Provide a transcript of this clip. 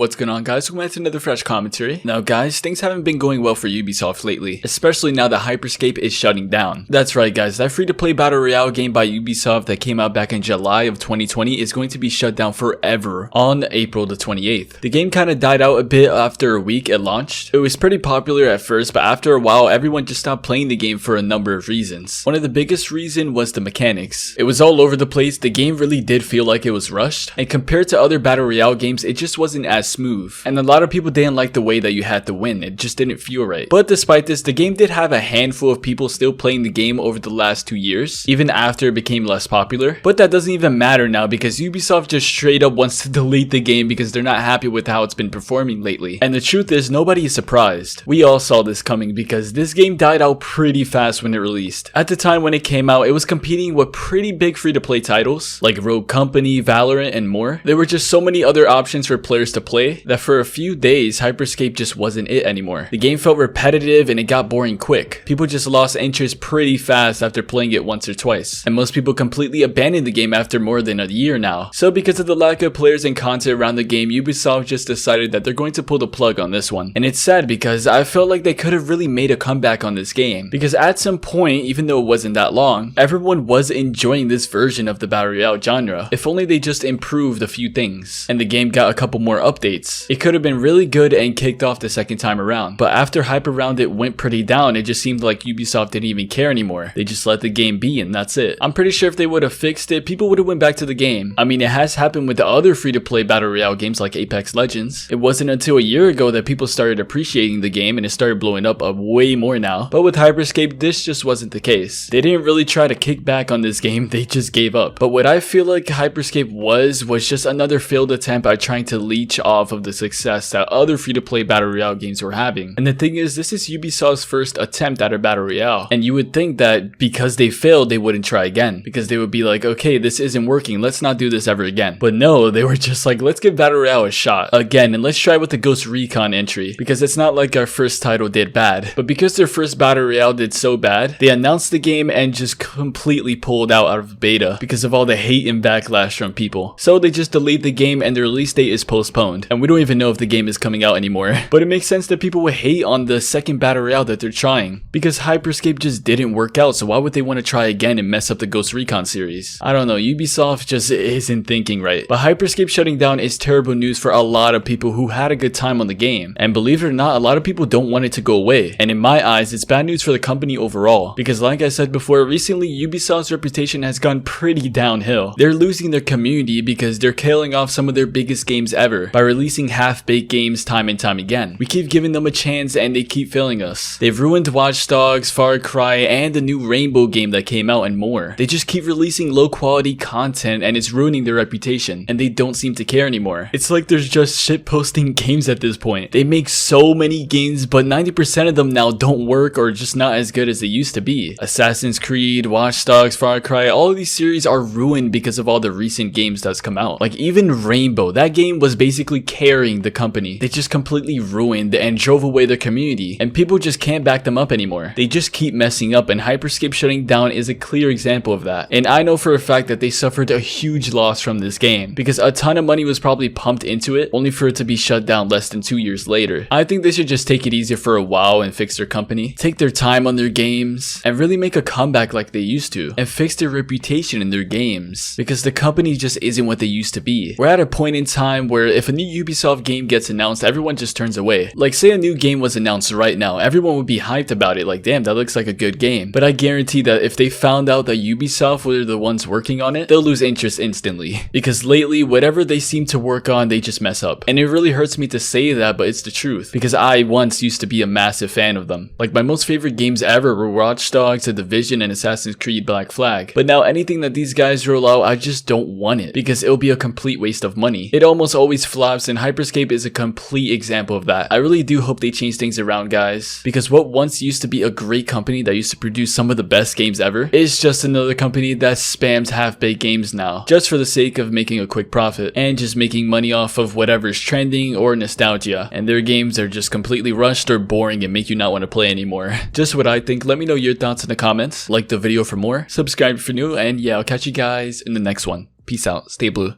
What's going on, guys? Welcome back to another fresh commentary. Now guys, things haven't been going well for Ubisoft lately, especially now that Scape is shutting down. That's right guys, that free-to-play battle royale game by Ubisoft that came out back in July of 2020 is going to be shut down forever on April the 28th. The game kind of died out a bit after a week it launched. It was pretty popular at first, but after a while everyone just stopped playing the game for a number of reasons. One of the biggest reasons was the mechanics. It was all over the place, the game really did feel like it was rushed, and compared to other battle royale games it just wasn't as smooth, and a lot of people didn't like the way that you had to win. It just didn't feel right. But despite this, the game did have a handful of people still playing the game over the last 2 years, even after it became less popular. But that doesn't even matter now because Ubisoft just straight up wants to delete the game because they're not happy with how it's been performing lately. And the truth is, nobody is surprised. We all saw this coming because this game died out pretty fast when it released. At the time when it came out, it was competing with pretty big free-to-play titles like Rogue Company, Valorant, and more. There were just so many other options for players to play that for a few days, Scape just wasn't it anymore. The game felt repetitive and it got boring quick. People just lost interest pretty fast after playing it once or twice. And most people completely abandoned the game after more than a year now. So because of the lack of players and content around the game, Ubisoft just decided that they're going to pull the plug on this one. And it's sad because I felt like they could have really made a comeback on this game. Because at some point, even though it wasn't that long, everyone was enjoying this version of the battle royale genre. If only they just improved a few things and the game got a couple more updates. It could have been really good and kicked off the second time around. But after hype around it went pretty down, it just seemed like Ubisoft didn't even care anymore. They just let the game be and that's it. I'm pretty sure if they would have fixed it, people would have went back to the game. I mean, it has happened with the other free-to-play battle royale games like Apex Legends. It wasn't until a year ago that people started appreciating the game and it started blowing up way more now. But with Scape, this just wasn't the case. They didn't really try to kick back on this game, they just gave up. But what I feel like Scape was just another failed attempt at trying to leech off of the success that other free-to-play battle royale games were having. And the thing is, this is Ubisoft's first attempt at a battle royale, and you would think that because they failed they wouldn't try again, because they would be like, okay, this isn't working, let's not do this ever again. But no, they were just like, let's give battle royale a shot again and let's try with the Ghost Recon entry, because it's not like our first title did bad, but because their first battle royale did so bad, they announced the game and just completely pulled out of beta because of all the hate and backlash from people. So they just deleted the game and the release date is postponed, and we don't even know if the game is coming out anymore. But it makes sense that people would hate on the second battle royale that they're trying, because Scape just didn't work out, so why would they want to try again and mess up the Ghost Recon series? I don't know, Ubisoft just isn't thinking right. But Scape shutting down is terrible news for a lot of people who had a good time on the game, and believe it or not, a lot of people don't want it to go away. And in my eyes, it's bad news for the company overall, because like I said before, recently Ubisoft's reputation has gone pretty downhill. They're losing their community because they're killing off some of their biggest games ever by releasing half-baked games time and time again. We keep giving them a chance and they keep failing us. They've ruined Watch Dogs, Far Cry, and the new Rainbow game that came out and more. They just keep releasing low quality content and it's ruining their reputation, and they don't seem to care anymore. It's like there's just shitposting games at this point. They make so many games, but 90% of them now don't work or just not as good as they used to be. Assassin's Creed, Watch Dogs, Far Cry, all of these series are ruined because of all the recent games that's come out. Like even Rainbow, that game was basically carrying the company. They just completely ruined and drove away their community, and people just can't back them up anymore. They just keep messing up, and Scape shutting down is a clear example of that. And I know for a fact that they suffered a huge loss from this game, because a ton of money was probably pumped into it only for it to be shut down less than 2 years later. I think they should just take it easier for a while and fix their company, take their time on their games, and really make a comeback like they used to, and fix their reputation in their games, because the company just isn't what they used to be. We're at a point in time where if a new Ubisoft game gets announced, everyone just turns away. Like say a new game was announced right now, everyone would be hyped about it, like damn, that looks like a good game. But I guarantee that if they found out that Ubisoft were the ones working on it, they'll lose interest instantly. Because lately, whatever they seem to work on, they just mess up. And it really hurts me to say that, but it's the truth, because I once used to be a massive fan of them. Like my most favorite games ever were Watch Dogs, The Division, and Assassin's Creed Black Flag. But now anything that these guys roll out, I just don't want it, because it'll be a complete waste of money. It almost always flops, and Scape is a complete example of that. I really do hope they change things around, guys, because what once used to be a great company that used to produce some of the best games ever is just another company that spams half-baked games now, just for the sake of making a quick profit and just making money off of whatever's trending or nostalgia. And their games are just completely rushed or boring and make you not want to play anymore. Just what I think. Let me know your thoughts in the comments. Like the video for more, subscribe if you're new, and yeah, I'll catch you guys in the next one. Peace out, stay blue.